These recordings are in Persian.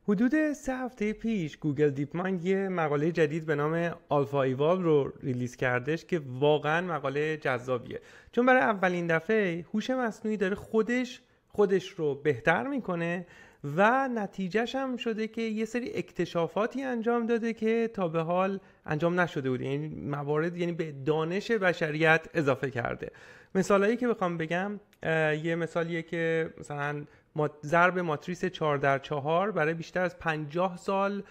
حدود 3 هفته پیش گوگل دیپ مایند یه مقاله جدید به نام آلفا ایوال رو ریلیز کردش که واقعا مقاله جذابیه، چون برای اولین دفعه هوش مصنوعی داره خودش رو بهتر میکنه و نتیجهش هم شده که یه سری اکتشافاتی انجام داده که تا به حال انجام نشده بود، یعنی موارد، یعنی به دانش بشریت اضافه کرده. مثالایی که بخوام بگم، یه مثالیه که مثلا ضرب ماتریس 4x4 برای بیشتر از 50 سال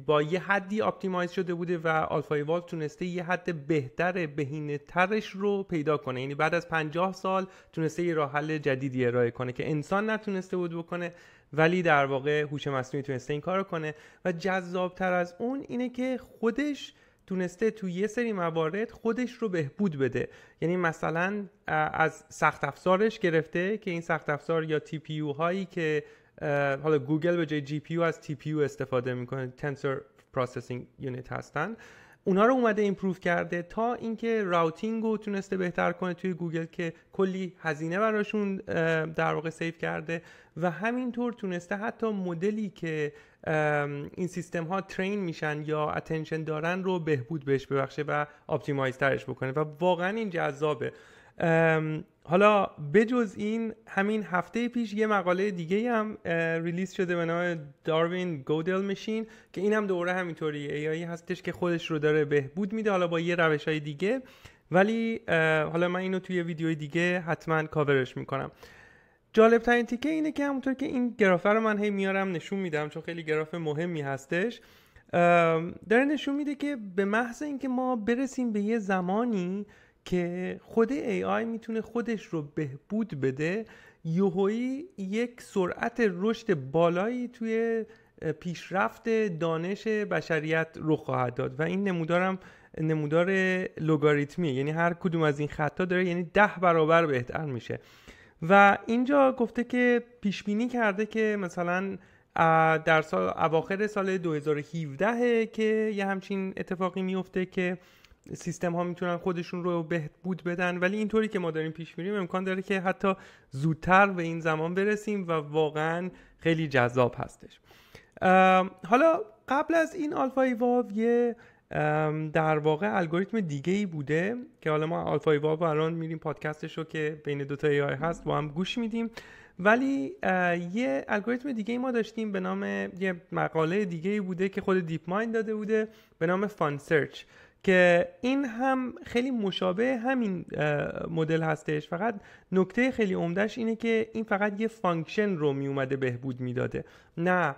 با یه حدی اپتیمایز شده بوده و آلفا ایوال تونسته یه حد بهتر بهینه ترش رو پیدا کنه، یعنی بعد از 50 سال تونسته یه راه حل جدیدی ارائه کنه که انسان نتونسته بود بکنه، ولی در واقع هوش مصنوعی تونسته این کارو کنه. و جذابتر از اون اینه که خودش تونسته تو یه سری موارد خودش رو بهبود بده، یعنی مثلا از سخت افزارش گرفته که این سخت افزار یا تی پی یو هایی که حالا گوگل به جای جی پی یو از تی پی یو استفاده میکنه، تنسور پروسسینگ یونیت هستن، اونا رو اومده ایمپروو کرده تا اینکه راوتینگ رو تونسته بهتر کنه توی گوگل که کلی هزینه براشون در واقع سیو کرده، و همینطور تونسته حتی مدلی که این سیستم ها ترین میشن یا اتنشن دارن رو بهبود بهش ببخشه و اپتیمایز ترش بکنه و واقعا این جذابه. حالا بجز این، همین هفته پیش یه مقاله دیگه هم ریلیز شده به نام داروین گودل ماشین که این هم دوره همینطوری AI هستش که خودش رو داره بهبود میده، حالا با یه روش‌های دیگه، ولی حالا من اینو توی ویدیوی دیگه حتما کاورش میکنم. جالب ترین تیکه اینه که همونطور که این گرافه رو من هی میارم نشون میدم چون خیلی گراف مهمی هستش، داره نشون میده که به محض اینکه ما برسیم به یه زمانی که خود AI میتونه خودش رو بهبود بده، یهویی یک سرعت رشد بالایی توی پیشرفت دانش بشریت رخ خواهد داد و این نمودار لوگاریتمیه، یعنی هر کدوم از این خطا داره یعنی 10 برابر بهتر میشه. و اینجا گفته که پیش بینی کرده که مثلا در اواخر سال 2017 که یه همچین اتفاقی میفته که سیستم ها میتونن خودشون رو بهبود بدن، ولی اینطوری که ما داریم پیش میریم امکان داره که حتی زودتر به این زمان برسیم و واقعا خیلی جذاب هستش. حالا قبل از این آلفا ایوال یه در واقع الگوریتم دیگه ای بوده که حالا ما آلفا ایوال الان میریم پادکستش رو که بین دوتا AI هست با هم گوش میدیم، ولی یه الگوریتم دیگه ای ما داشتیم به نام، یه مقاله دیگه ای بوده که خود دیپ مایند داده بوده به نام فان سرچ که این هم خیلی مشابه همین مدل هستش، فقط نکته خیلی عمدهش اینه که این فقط یه فانکشن رو می اومده بهبود میداده، نه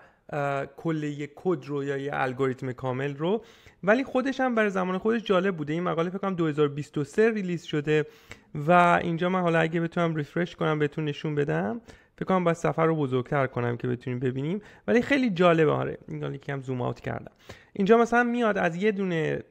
کل یه کد رو یا یه الگوریتم کامل رو، ولی خودش هم برای زمان خودش جالب بوده. این مقاله فکر کنم 2023 ریلیز شده و اینجا من حالا اگه بتونم ریفرش کنم بهتون نشون بدم، فکر کنم باید صفحه رو بزرگتر کنم که بتونیم ببینیم، ولی خیلی جالبه. آره این یکم زوم اوت کردم. اینجا مثلا میاد از یه دونه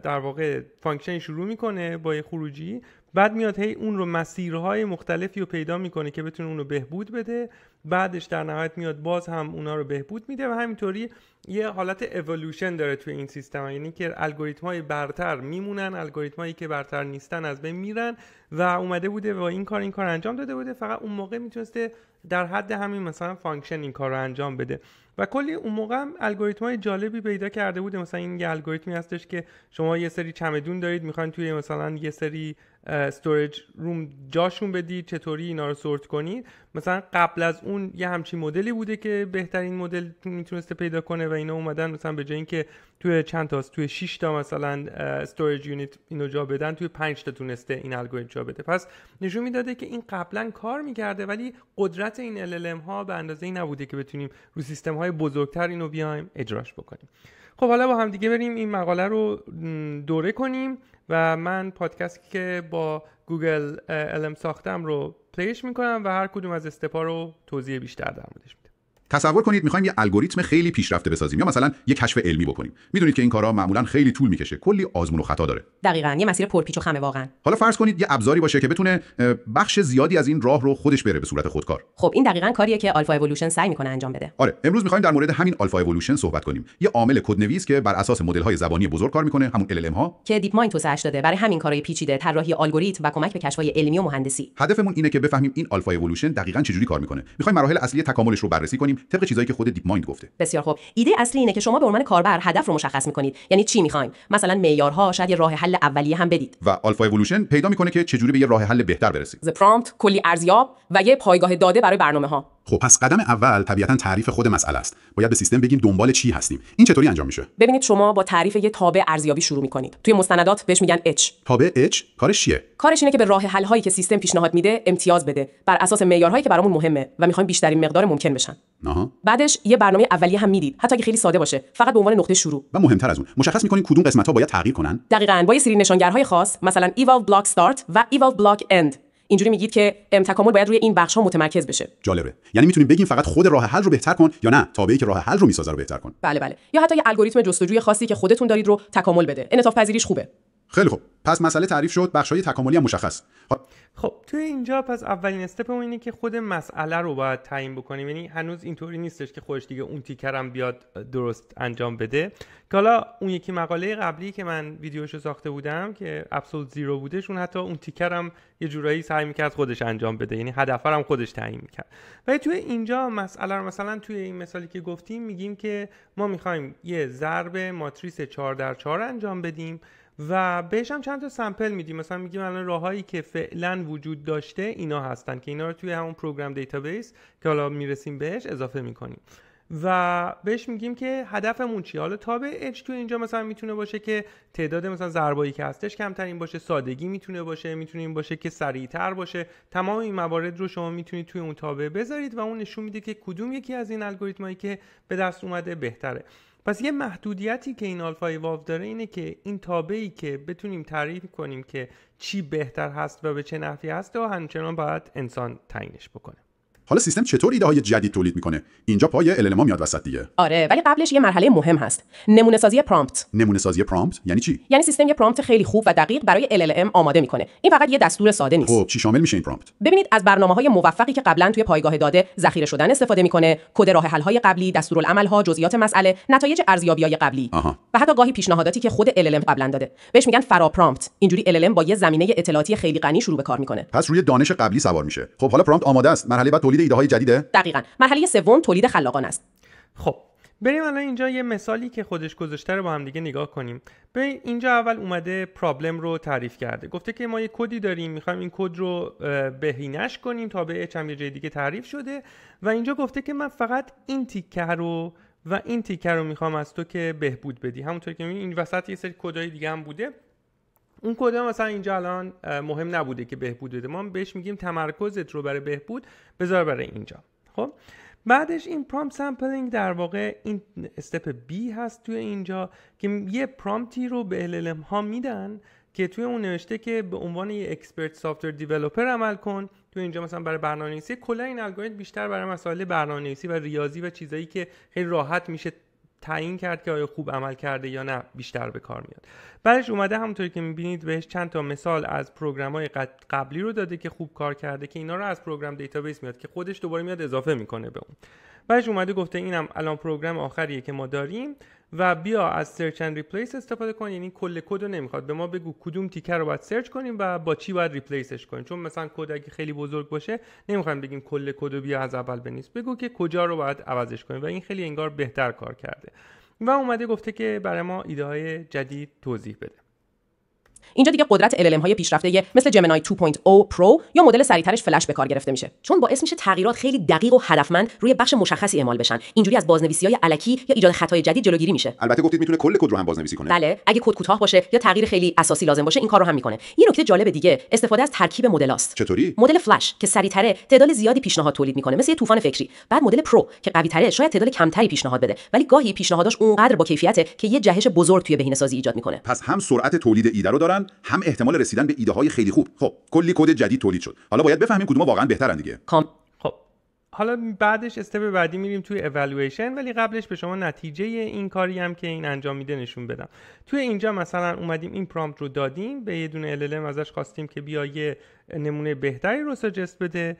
در واقع فانکشن شروع میکنه با یه خروجی، بعد میاد هی اون رو مسیرهای مختلفی رو پیدا میکنه که بتونه اون رو بهبود بده، بعدش در نهایت میاد باز هم اونا رو بهبود میده و همینطوری یه حالت اِوولوشن داره توی این سیستم، یعنی که الگوریتم‌های برتر میمونن، الگوریتم‌هایی که برتر نیستن از بین میرن و اومده بوده و این کار انجام داده بوده، فقط اون موقع میتونسته در حد همین مثلا فانکشن این کار رو انجام بده و کلی اون موقع هم الگوریتم‌های جالبی پیدا کرده بوده. مثلا این یه الگوریتمی هستش که شما یه سری چمدون دارید، میخواین توی مثلا یه سری استوریج روم جاشون بدید، چطوری اینا رو سورت کنید. مثلا قبل از اون یه همچین مدلی بوده که بهترین مدل میتونسته پیدا کنه و اینا اومدن مثلا به جای اینکه توی چند تا توی 6 تا مثلا استوریج یونیت اینو جا بدن، توی 5 تا تونسته این الگوریتم جا بده. پس نشون میداده که این قبلا کار میکرده ولی قدرت این LLM ها به اندازه ای نبوده که بتونیم رو سیستم های بزرگتر اینو بیایم اجراش بکنیم. خب حالا با هم دیگه بریم این مقاله رو دوره کنیم و من پادکستی که با گوگل LM ساختم رو پلیش میکنم و هر کدوم از استپا رو توضیح بیشتر در موردش میدم. تصور کنید میخوایم یه الگوریتم خیلی پیشرفته بسازیم یا مثلا یه کشف علمی بکنیم. میدونید که این کارا معمولا خیلی طول میکشه، کلی آزمون و خطا داره. دقیقاً، یه مسیر پرپیچ و خمه واقعا. حالا فرض کنید یه ابزاری باشه که بتونه بخش زیادی از این راه رو خودش بره به صورت خودکار. خب این دقیقاً کاریه که آلفا ایولوشن سعی میکنه انجام بده. آره، امروز میخوایم در مورد همین آلفا ایولوشن صحبت کنیم. یه عامل کدنویس که بر اساس مدل‌های زبانی بزرگ کار میکنه، همون LLM ها که دیپ مایند توسعه‌اش داده برای همین کارهای پیچیده، طراحی الگوریتم و کمک به کشف‌های علمی و مهندسی. هدفمون اینه که بفهمیم این آلفا ایولوشن دقیقاً چجوری کار میکنه. میخوایم مراحل اصلی تکاملش رو بررسی کنیم طبق چیزایی که خود دیپ مایند گفته. بسیار خوب. ایده اصلی اینه که شما به عنوان کاربر هدف رو مشخص می‌کنید. یعنی چی می‌خوایم؟ مثلا معیارها، شاید یه راه حل اولیه هم بدید. و آلفا اِوولوشن پیدا میکنه که چجوری به یه راه حل بهتر برسیم. ز پرامپت، کلی ارزیاب و یه پایگاه داده برای برنامه‌ها. خب پس قدم اول طبیعتاً تعریف خود مسئله است. باید به سیستم بگیم دنبال چی هستیم. این چطوری انجام میشه؟ ببینید شما با تعریف یه تابع ارزیابی شروع می‌کنید. توی مستندات بهش میگن H. تابع H کارش چیه؟ کارش اینه که به راه حل‌هایی که سیستم پیشنهاد میده امتیاز بده بر اساس معیارهایی که برامون مهمه و می‌خوایم بیشترین مقدار ممکن بشن. آها. بعدش یه برنامه اولیه هم میدید، حتی اگه خیلی ساده باشه، فقط به عنوان نقطه شروع. و مهمتر از اون، مشخص می‌کنین کدوم قسمت‌ها باید تغییر کنن؟ دقیقاً با یه سری نشانگرهای خاص، مثلا eval block start و eval block end. اینجوری میگید که تکامل باید روی این بخش‌ها متمرکز بشه. جالبه. یعنی میتونیم بگیم فقط خود راه حل رو بهتر کن یا نه تابعی که راه حل رو میسازه رو بهتر کن. بله. یا حتی یه الگوریتم جستجوی خاصی که خودتون دارید رو تکامل بده. انعطاف پذیریش خوبه. خیلی خوب. پس مسئله تعریف شد، بخشای تکاملی هم مشخص. خب توی اینجا پس اولین استپ اینه که خود مسئله رو باید تعیین بکنیم. یعنی هنوز اینطوری نیستش که خودش دیگه اون تیکرم بیاد درست انجام بده. که حالا اون یکی مقاله قبلی که من ویدیوشو ساخته بودم که ابسولوت زیرو بودش، اون حتی اون تیکرم یه جورایی سعی می‌کرد خودش انجام بده، یعنی هدف هم خودش تعیین می‌کرد. ولی توی اینجا مسئله رو مثلا توی این مثالی که گفتیم میگیم که ما می‌خوایم یه ضرب ماتریس 4x4 انجام بدیم و بهش هم چند تا سامپل میدیم. مثلا میگیم الان راههایی که فعلا وجود داشته اینا هستن که اینا رو توی همون پروگرام دیتابیس که حالا میرسیم بهش اضافه میکنیم و بهش میگیم که هدفمون چیه. حالا تابع اچ توی اینجا مثلا میتونه باشه که تعداد مثلا ضربایی که هستش کمترین باشه، سادگی میتونه باشه، میتونه این باشه که سریعتر باشه. تمام این موارد رو شما میتونید توی اون تابع بذارید و اون نشون میده که کدوم یکی از این الگوریتمایی که به دست اومده بهتره. پس یه محدودیتی که این آلفا ایوالو داره اینه که این تابعی که بتونیم تعریف کنیم که چی بهتر هست و به چه نحوی هست و همچنان باید انسان تعیینش بکنه. حالا سیستم چطور ایده های جدید تولید میکنه؟ اینجا پای LLM میاد وسط دیگه. آره، ولی قبلش یه مرحله مهم هست. نمونه سازی پرامپت. نمونه سازی پرامپت یعنی چی؟ یعنی سیستم یه پرامپت خیلی خوب و دقیق برای LLM آماده میکنه. این فقط یه دستور ساده نیست. خب چی شامل میشه این پرامپت؟ ببینید از برنامه‌های موفقی که قبلا توی پایگاه داده ذخیره شدن استفاده میکنه، کد راه حل‌های قبلی، دستورالعمل‌ها، جزئیات مسئله، نتایج ارزیابی‌های قبلی و حتی گاهی پیشنهاداتی که خود LLM قبلا داده. بهش میگن فرا پرامپت. اینجوری LLM با یه زمینه اطلاعاتی خیلی غنی شروع به کار میکنه. پس روی دانش قبلی سوار میشه. خب حالا پرامپت آماده است. مرحله بعد تولید ایده‌های جدیده. دقیقاً. مرحله سوم تولید خلاقانه است. خب بریم الان اینجا یه مثالی که خودش گذاشته رو با هم دیگه نگاه کنیم. ببین اینجا اول اومده پرابلم رو تعریف کرده. گفته که ما یه کدی داریم، می‌خوایم این کد رو بهینه‌اش کنیم تا به چند جای دیگه تعریف شده و اینجا گفته که من فقط این تیکه رو و این تیکه رو می‌خوام از تو که بهبود بدی. همونطور که می‌بینید این وسط یه سری کدای دیگه هم بوده. اون کد مثلا اینجا الان مهم نبوده که بهبود بده. ما بهش میگیم تمرکزت رو برای بهبود بذار برای اینجا. خب بعدش این پرامپت سامپلینگ در واقع این استپ بی هست توی اینجا که یه پرامپتی رو به LLM ها میدن که توی اون نوشته که به عنوان یه اکسپرت سافتور دیولپر عمل کن. توی اینجا مثلا برای برنامه‌نویسی کلا این الگوریتم بیشتر برای مسائل برنامه‌نویسی و ریاضی و چیزایی که خیلی راحت میشه تعیین کرد که آیا خوب عمل کرده یا نه بیشتر به کار میاد. بعدش اومده همونطوری که میبینید بهش چند تا مثال از پروگرام‌های قبلی رو داده که خوب کار کرده که اینا رو از پروگرام دیتابیس میاد که خودش دوباره میاد اضافه میکنه به اون. بعدش اومده گفته اینم الان پروگرام آخریه که ما داریم و بیا از سرچ اند ریپلیس استفاده کن. یعنی کل کد رو نمیخواد، به ما بگو کدوم تیکر رو باید سرچ کنیم و با چی باید ریپلیسش کنیم. چون مثلا کد اگه خیلی بزرگ باشه نمیخوایم بگیم کل کد رو بیا از اول بنویس، بگو که کجا رو باید عوضش کنیم و این خیلی انگار بهتر کار کرده. و اومده گفته که برای ما ایده های جدید توضیح بده. اینجا دیگه قدرت LLM های پیشرفته مثل جمینای 2.0 پرو یا مدل سریعترش فلش به کار گرفته میشه، چون باعث میشه تغییرات خیلی دقیق و هدفمند روی بخش مشخصی اعمال بشن. اینجوری از بازنویسی‌های الکی یا ایجاد خطای جدید جلوگیری میشه. البته گفتید میتونه کل کد رو هم بازنویسی کنه. بله، اگه کد کوتاه باشه یا تغییر خیلی اساسی لازم باشه این کارو هم میکنه. یه نکته جالب دیگه استفاده از ترکیب مدلاست. چطوری؟ مدل فلش که سریعتره تعداد زیادی پیشنهاد تولید میکنه مثل یه طوفان فکری. بعد مدل پرو که قوی‌تره شاید تعداد کمتری پیشنهاد بده، ولی گاهی پیشنهاداش اونقدر با کیفیته که یه جهش بزرگ توی بهینه‌سازی ایجاد میکنه. پس هم سرعت تولید ایده رو دارن، هم احتمال رسیدن به ایده های خیلی خوب. خب کلی کد جدید تولید شد. حالا باید بفهمیم کدوم واقعا بهترن دیگه. خب حالا بعدش استپ بعدی میریم توی اِوالویشن، ولی قبلش به شما نتیجه این کاری هم که این انجام میده نشون بدم. توی اینجا مثلا اومدیم این پرامپت رو دادیم به یه دونه LLM، ازش خواستیم که بیا یه نمونه بهتری رو ساجست بده.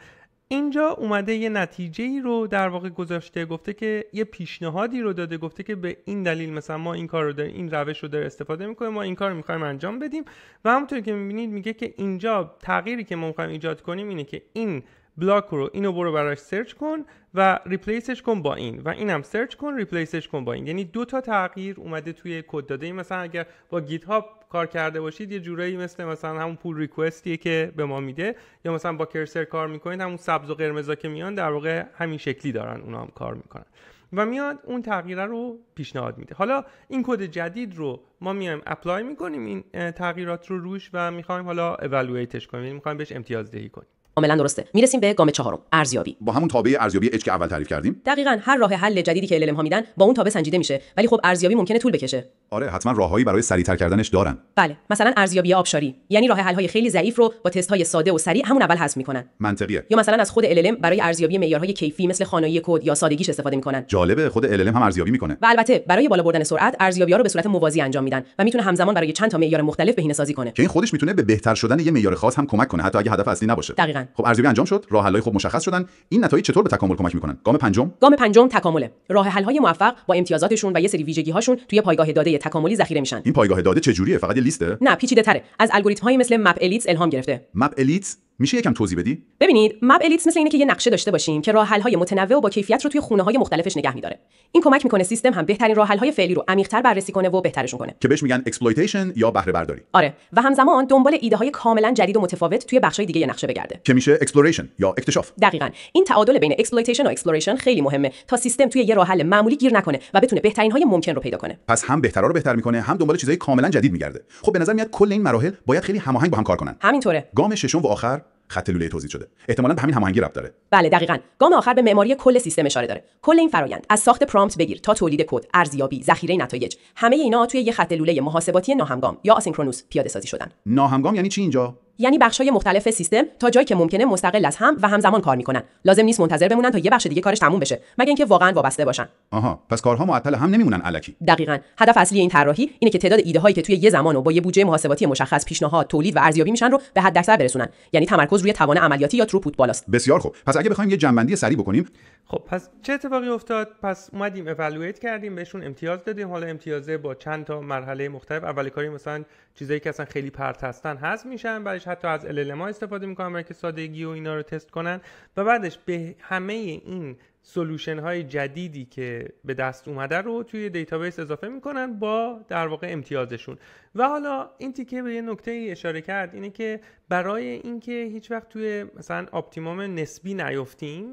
اینجا اومده یه نتیجه‌ای رو در واقع گذاشته، گفته که یه پیشنهادی رو داده، گفته که به این دلیل مثلا ما این کار رو داریم، این روش رو داره استفاده می‌کنیم، ما این کار رو می‌خوایم انجام بدیم. و همونطور که می‌بینید میگه که اینجا تغییری که ما می‌خوایم ایجاد کنیم اینه که این بلاک رو اینو برو براش سرچ کن و ریپلیسش کن با این و اینم سرچ کن ریپلیسش کن با این. یعنی دو تا تغییر اومده توی کد داده. مثلا اگر با گیت هاب کار کرده باشید یه جورایی مثلا همون پول ریکوستیه که به ما میده، یا مثلا با کرسر کار میکنید همون سبز و قرمزا که میان در واقع همین شکلی دارن اونا هم کار میکنن و میاد اون تغییر رو پیشنهاد میده. حالا این کد جدید رو ما میایم اپلای میکنیم این تغییرات رو روش و میخوایم حالا اِوالویتش کنیم، یعنی میخوایم بهش امتیاز دهی کنیم. کاملا درسته. میرسیم به گام چهارم، ارزیابی. با همون تابع ارزیابی اچ که اول تعریف کردیم. دقیقاً هر راه حل جدیدی که LLM ها میدن با اون تابع سنجیده میشه، ولی خب ارزیابی ممکنه طول بکشه. آره حتما راههایی برای سریعتر کردنش دارن. بله، مثلا ارزیابی آبشاری، یعنی راه حل های خیلی ضعیف رو با تست های ساده و سریع همون اول حذف میکنن. منطقیه. یا مثلا از خود LLM برای ارزیابی معیارهای کیفی مثل خوانایی کد یا سادگیش استفاده میکنن. جالبه، خود LLM هم ارزیابی میکنه. و البته برای بالا بردن سرعت ارزیابی‌ها رو به صورت موازی انجام میدن و میتونه همزمان برای چند تا معیار مختلف بهینه‌سازی کنه که این خودش میتونه به بهتر شدن یه معیار خاص هم کمک کنه، حتی اگه هدف اصلی نباشه. دقیقاً. خب ارزیابی انجام شد، راه حل‌های خوب مشخص شدن، این نتایج چطور به تکامل کمک میکنن؟ گام پنجم تکامله. راه حل‌های موفق با امتیازاتشون و یه سری ویژگی‌هاشون توی پایگاه داده تکاملی ذخیره میشن. این پایگاه داده چه جوریه؟ فقط یه لیسته؟ نه، پیچیده‌تره. از الگوریتم‌هایی مثل مپ الیتس الهام گرفته. مپ الیتس میشه یکم توضیح بدی؟ ببینید، مپ الیتس مثل اینه که یه نقشه داشته باشیم که راه حل‌های متنوع و با کیفیت رو توی خونه‌های مختلفش نگه می‌داره. این کمک می‌کنه سیستم هم بهترین راه حل‌های فعلی رو عمیق‌تر بررسی کنه و بهترشون کنه. که بهش میگن اکسپلویتیشن یا بهره برداری. آره، و همزمان دنبال ایده‌های کاملاً جدید و متفاوت توی بخش‌های دیگه نقشه بگرده. که میشه اکسپلوریشن یا اکتشاف. دقیقاً. این تعادل بین اکسپلویتیشن و اکسپلوریشن خیلی مهمه تا سیستم توی یه راه حل معمولی گیر نکنه و بتونه بهترین‌های ممکن رو پیدا کنه. پس هم بهترا رو بهتر می‌کنه، هم دنبال چیزای کاملاً جدید می‌گرده. خب به نظر میاد کل این مراحل باید خیلی هماهنگ با هم کار کنن. همینطوره. گام ششم و آخر خط لوله توضیح شده. احتمالاً به همین هماهنگی ربط داره. بله دقیقاً. گام آخر به معماری کل سیستم اشاره داره. کل این فرآیند از ساخت پرامپت بگیر تا تولید کد، ارزیابی، ذخیره نتایج، همه اینا توی یه خط لوله محاسباتی ناهمگام یا آسینکرونوس پیاده سازی شدن. ناهمگام یعنی چی اینجا؟ یعنی بخش‌های مختلف سیستم تا جایی که ممکنه مستقل از هم و همزمان کار میکنن. لازم نیست منتظر بمونن تا یه بخش دیگه کارش تموم بشه، مگه اینکه واقعاً وابسته باشن. آها، پس کارها معطل هم نمیمونن الکی. دقیقاً. هدف اصلی این طراحی اینه که تعداد ایده‌هایی که توی یه زمان و با یه بودجه محاسباتی مشخص پیشنهاد، تولید و ارزیابی میشن رو به حداکثر برسونن. یعنی تمرکز روی توان عملیاتی یا تروپوت بالاست. بسیار خوب. پس اگه بخوایم یه جنبندی سریع بکنیم، خب پس چه اتفاقی افتاد؟ پس اومدیم اِوالویت کردیم، بهشون امتیاز دادیم. حالا امتیازه با چند تا مرحله مختلف. اول کاری مثلا چیزایی که اصلا خیلی پرت هستن حذف میشن، بعدش حتی از LLM استفاده میکنن برای که سادگی و اینا رو تست کنن و بعدش به همه این سولوشن های جدیدی که به دست اومده رو توی دیتابیس اضافه میکنن با در واقع امتیازشون. و حالا این تیکه به یه نکته ای اشاره کرد، اینه که برای اینکه هیچ وقت توی مثلا اپتیموم نسبی نیافتیم،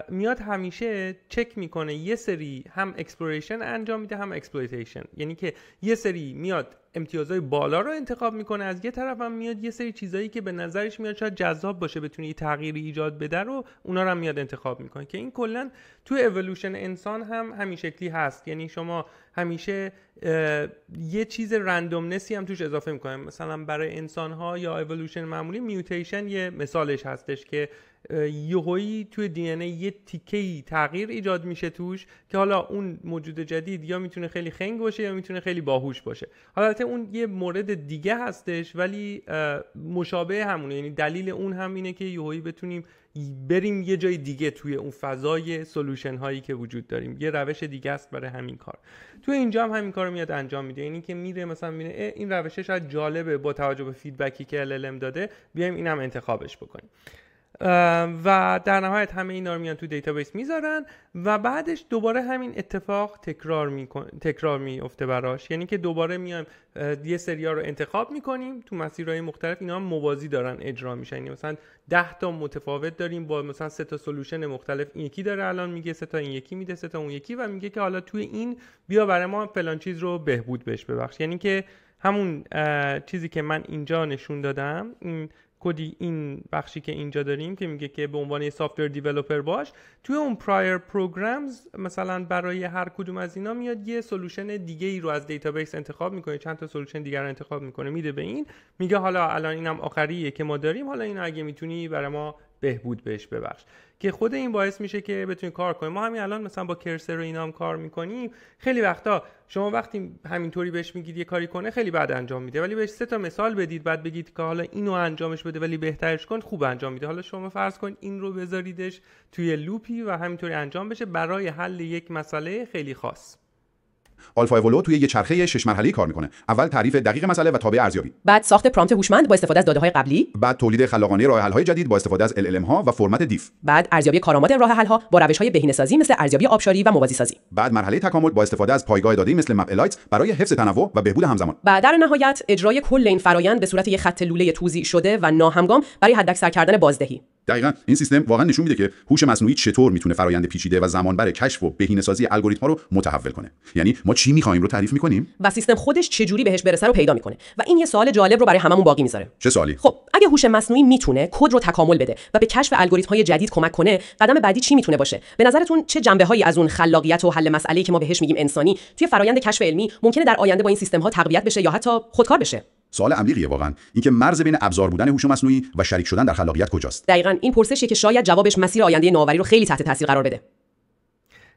میاد همیشه چک میکنه یه سری هم اکسپلوریشن انجام میده هم اکسپلویتیشن. یعنی که یه سری میاد امتیازهای بالا رو انتخاب میکنه، از یه طرف هم میاد یه سری چیزایی که به نظرش میاد شاید جذاب باشه بتونه یه تغییری ایجاد بده رو اونا رو هم میاد انتخاب میکنه. که این کلا تو اِوولوشن انسان هم همین شکلی هست. یعنی شما همیشه یه چیز رندومنسی هم توش اضافه میکنه. مثلا برای انسان ها یا اِوولوشن معمولی میوتیشن یه مثالش هستش که یهویی توی دی ان ای یه تیکه‌ای تغییر ایجاد میشه توش که حالا اون موجود جدید یا میتونه خیلی خنگ باشه یا میتونه خیلی باهوش باشه. حالا اون یه مورد دیگه هستش ولی مشابه همونه. یعنی دلیل اون هم اینه که یهویی بتونیم بریم یه جای دیگه توی اون فضای سولوشن هایی که وجود داریم. یه روش دیگه است برای همین کار. توی اینجا هم همین کارو میاد انجام میده. یعنی که میره مثلا میبینه این روش شاید جالبه با توجه به فیدبکی که LLM داده، بیایم اینم انتخابش بکنیم. و در نهایت همه اینا رو میان تو دیتابیس میذارن و بعدش دوباره همین اتفاق تکرار میفته براش. یعنی که دوباره میایم یه سریا رو انتخاب میکنیم تو مسیرهای مختلف، اینا هم موازی دارن اجرا میشن. یعنی مثلا 10 تا متفاوت داریم با مثلا 3 تا سولوشن مختلف. این یکی داره الان میگه 3 تا این یکی میده، 3 تا اون یکی و میگه که حالا توی این بیا برای ما فلان چیز رو بهبود بهش ببخش. یعنی که همون چیزی که من اینجا نشون دادم، این کدی، این بخشی که اینجا داریم که میگه که به عنوان سافتور دیولپر باش، توی اون پرایر پروگرامز مثلا برای هر کدوم از اینا میاد یه سولوشن دیگه ای رو از دیتابیس انتخاب میکنه، چند تا سولوشن دیگر رو انتخاب میکنه، میده به این، میگه حالا الان اینم آخریه که ما داریم، حالا اینو اگه میتونی برای ما بهبود بهش ببخش. که خود این باعث میشه که بتونیم کار کنیم. ما همین الان مثلا با کرسر و اینا هم کار میکنیم. خیلی وقتا شما وقتی همینطوری بهش میگید یه کاری کنه خیلی بد انجام میده، ولی بهش 3 تا مثال بدید بعد بگید که حالا اینو انجامش بده ولی بهترش کن، خوب انجام میده. حالا شما فرض کن این رو بذاریدش توی لوپی و همینطوری انجام بشه برای حل یک مسئله خیلی خاص. آلفا اولو توی یه چرخه 6 مرحله‌ای کار میکنه. اول تعریف دقیق مسئله و تابع ارزیابی. بعد ساخت پرامپت هوشمند با استفاده از داده‌های قبلی. بعد تولید خلاقانه راه‌حل‌های جدید با استفاده از LLM ها و فرمت دیف. بعد ارزیابی کارآمد راه‌حل‌ها با روش‌های بهینه‌سازی مثل ارزیابی آبشاری و موازی‌سازی. بعد مرحله تکامل با استفاده از پایگاه داده‌ای مثل مپ الایت برای حفظ تنوع و بهبود همزمان. بعد در نهایت اجرای کل این فرآیند به صورت یک خط لوله توزیع شده و ناهمگام برای حداکثر کردن بازدهی. دقیقاً این سیستم واقعا نشون میده که هوش مصنوعی چطور میتونه فرآیند پیچیده و زمانبر کشف و بهینه‌سازی الگوریتم‌ها رو متحول کنه. یعنی ما چی می‌خوایم رو تعریف می‌کنیم و سیستم خودش چه جوری بهش برسه رو پیدا می‌کنه و این یه سوال جالب رو برای هممون باقی می‌ذاره. چه سوالی؟ خب اگه هوش مصنوعی میتونه کد رو تکامل بده و به کشف الگوریتم‌های جدید کمک کنه، قدم بعدی چی میتونه باشه؟ به نظرتون چه جنبه‌هایی از اون خلاقیت و حل مسئله‌ای که ما بهش میگیم انسانی توی فرآیند کشف علمی ممکنه در آینده با این سیستم‌ها تقویت بشه یا حتی خودکار بشه؟ سوال عمیقیه واقعا. اینکه مرز بین ابزار بودن هوش مصنوعی و شریک شدن در خلاقیت کجاست؟ دقیقاً این پرسشیه که شاید جوابش مسیر آینده نوآوری رو خیلی تحت تاثیر قرار بده.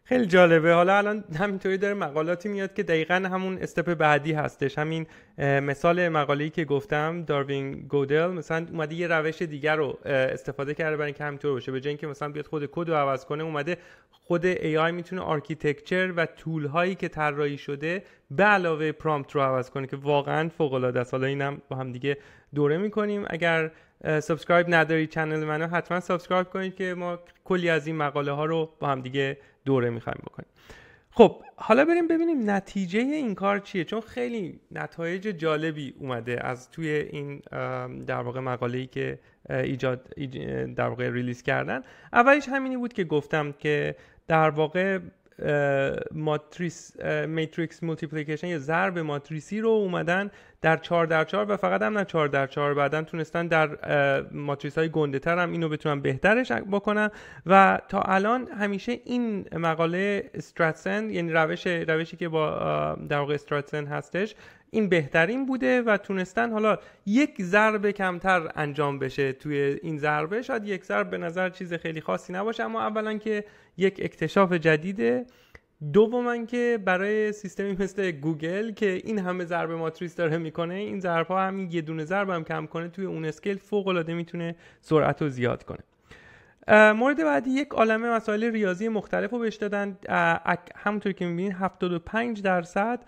خیلی جالبه. حالا الان همینطوری داره مقالاتی میاد که دقیقاً همون استپ بعدی هستش. همین مثال مقاله‌ای که گفتم داروین گودل مثلا اومده یه روش دیگر رو استفاده کرده برای اینکه همینطور باشه. به جای اینکه مثلا بیاد خود کد رو عوض کنه، اومده خود AI میتونه آرکیتکچر و تول هایی که طراحی شده به علاوه پرامپت رو عوض کنه که واقعاً فوق العاده است. حالا اینم با هم دیگه دوره میکنیم. اگر سابسکرایب نداری چنل منو حتما سابسکرایب کنید که ما کلی از این مقاله ها رو با هم دیگه دوره میخوایم بکنیم. خب حالا بریم ببینیم نتیجه این کار چیه، چون خیلی نتایج جالبی اومده از توی این در واقع مقاله‌ای که در واقع ریلیز کردن. اولش همینی بود که گفتم که در واقع ماتریکس مولتیپلیکیشن یا ضرب ماتریسی رو اومدن در 4x4 و فقط هم نه 4x4 بعدن تونستن در ماتریس های گنده تر هم اینو بتونن بهترش بکنن و تا الان همیشه این مقاله استراتسن یعنی روشی که با در واقع استراتسن هستش این بهترین بوده و تونستن حالا یک ضرب کمتر انجام بشه توی این ضربه. شاید یک ضرب به نظر چیز خیلی خاصی نباشه، اما اولا که یک اکتشاف جدیده، دوما که برای سیستمی مثل گوگل که این همه ضرب ماتریس داره میکنه، این ضرب ها همین یه دونه ضرب هم کم کنه توی اون اسکیل فوق العاده میتونه سرعت رو زیاد کنه. مورد بعدی یک عالمه مسائل ریاضی مختلف رو بهش دادن. همونطور که میبینید 75%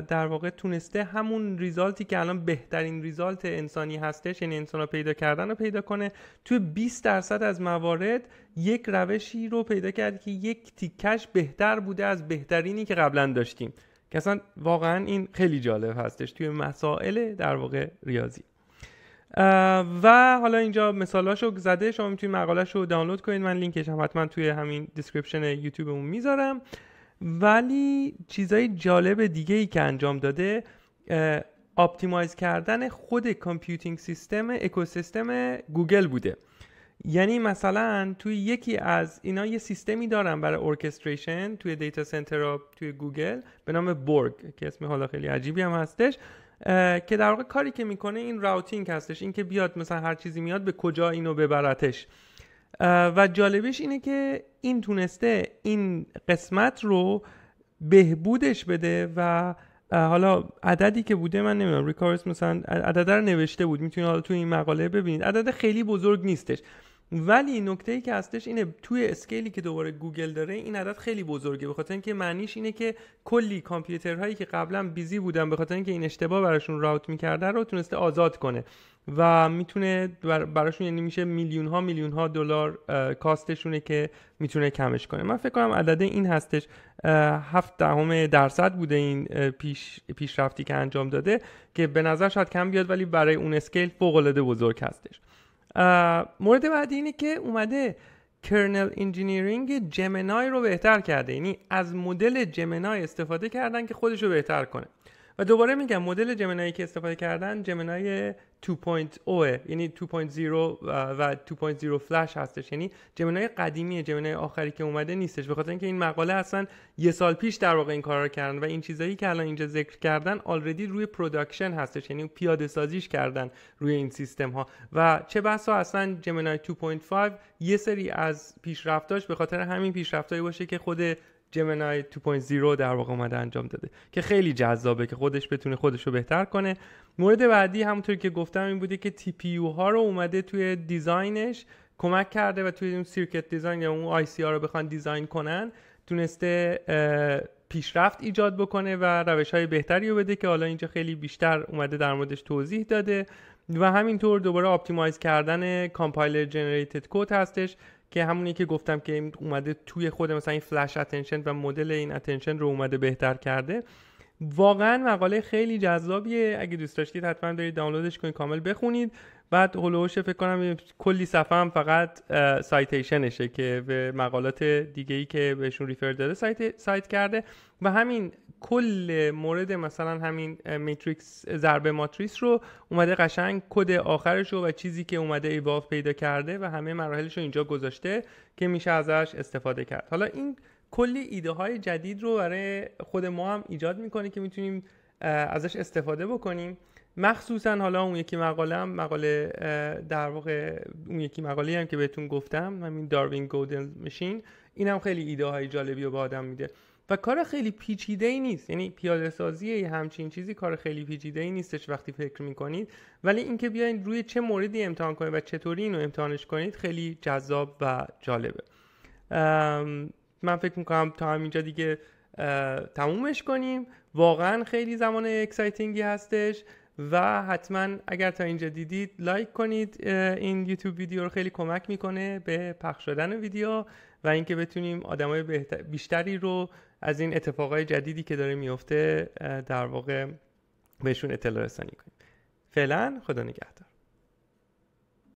در واقع تونسته همون ریزالتی که الان بهترین ریزالت انسانی هستش، یعنی انسان رو پیدا کردن رو پیدا کنه. توی 20% از موارد یک روشی رو پیدا کرد که یک تیکش بهتر بوده از بهترینی که قبلا داشتیم، که اصلا واقعا این خیلی جالب هستش توی مسائل در واقع ریاضی. و حالا اینجا مثالاشو زده، شما میتونید مقالهشو دانلود کنید، من لینکش هم حتما توی همین دیسکریپشن یوتیوبمون میذارم. ولی چیزای جالب دیگه ای که انجام داده اپتیمایز کردن خود کامپیوتینگ سیستم اکوسیستم گوگل بوده. یعنی مثلا توی یکی از اینا یه سیستمی دارن برای ارکستریشن توی دیتا سنتر توی گوگل به نام بورگ که اسم حالا خیلی عجیبی هم هستش، که در واقع کاری که میکنه این راوتینگ هستش، این که بیاد مثلا هر چیزی میاد به کجا اینو ببرتش. و جالبش اینه که این تونسته این قسمت رو بهبودش بده و حالا عددی که بوده من نمیدونم ریکارس مثلا عدد رو نوشته بود، میتونید حالا توی این مقاله ببینید، عدد خیلی بزرگ نیستش، ولی نکته‌ای که هستش اینه توی اسکیلی که دوباره گوگل داره این عدد خیلی بزرگه، به خاطر اینکه معنیش اینه که کلی کامپیوترهایی که قبلا بیزی بودن به خاطر اینکه این اشتباه براشون راوت می‌کرده رو تونسته آزاد کنه و میتونه براشون، یعنی میشه میلیون ها دلار کاستشونه که میتونه کمش کنه. من فکر کنم عدد این هستش 0.7% بوده این پیشرفتی که انجام داده که به نظر شاید کم بیاد ولی برای اون اسکیل فوق العاده بزرگ هستش. مورد بعدی اینه که اومده کرنل انجینیرینگ جمینای رو بهتر کرده، یعنی از مدل جمینای استفاده کردن که خودش رو بهتر کنه. و دوباره میگم مدل جمینایی که استفاده کردن جمینای 2.0 یعنی 2.0 و 2.0 فلش هستش، یعنی جمینای قدیمی، جمینای آخری که اومده نیستش، به خاطر اینکه این مقاله اصلا یه سال پیش در واقع این کارا رو کردن و این چیزایی که الان اینجا ذکر کردن آلردی روی پروداکشن هستش، یعنی پیاده سازیش کردن روی این سیستم ها. و چه بسا اصلا جمینای 2.5 یه سری از پیشرفتاش به خاطر همین پیشرفتایی باشه که خود جمینای 2.0 در واقع اومده انجام داده که خیلی جذابه که خودش بتونه خودش رو بهتر کنه. مورد بعدی همونطور که گفتم این بوده که TPU ها رو اومده توی دیزاینش کمک کرده و توی اون سیرکت دیزاین یا اون آی سی آر رو بخوان دیزاین کنن تونسته پیشرفت ایجاد بکنه و روش‌های بهتری رو بده که حالا اینجا خیلی بیشتر اومده در موردش توضیح داده. و همینطور دوباره اپتیمایز کردن کامپایلر جنریتد کد هستش که همونی که گفتم که اومده توی خود مثلا این فلش اتنشن و مدل این اتنشن رو اومده بهتر کرده. واقعا مقاله خیلی جذابیه، اگه دوست داشتید حتما برید دانلودش کنید کامل بخونید. بعد هولوش فکر کنم کلی صفحه هم فقط سایتیشنشه که به مقالات دیگه‌ای که بهشون ریفر داده سایت کرده و همین کل مورد مثلا همین میتریکس ضرب ماتریس رو اومده قشنگ کد آخرش رو و چیزی که اومده ایوالو پیدا کرده و همه مراحلش رو اینجا گذاشته که میشه ازش استفاده کرد. حالا این کلی ایده های جدید رو برای خود ما هم ایجاد میکنه که میتونیم ازش استفاده بکنیم. مخصوصا حالا اون یکی مقاله در واقع اون یکی مقاله هم که بهتون گفتم همین داروین گودل ماشین، اینم خیلی ایده های جالبی رو به آدم میده و کار خیلی پیچیده ای نیست. یعنی پیاده سازی همچین چیزی کار خیلی پیچیده ای نیستش وقتی فکر میکنید، ولی اینکه بیاین روی چه موردی امتحان کنید و چطوری اینو امتحانش کنید خیلی جذاب و جالبه. من فکر میکنم تا همینجا دیگه تمومش کنیم. واقعا خیلی زمان اکسایتینگی هستش و حتما اگر تا اینجا دیدید لایک کنید این یوتیوب ویدیو رو، خیلی کمک میکنه به پخش شدن ویدیو و اینکه بتونیم آدمای بیشتری رو از این اتفاقای جدیدی که داره میفته در واقع بهشون اطلاع رسانی کنیم. فعلا خدا نگهدار.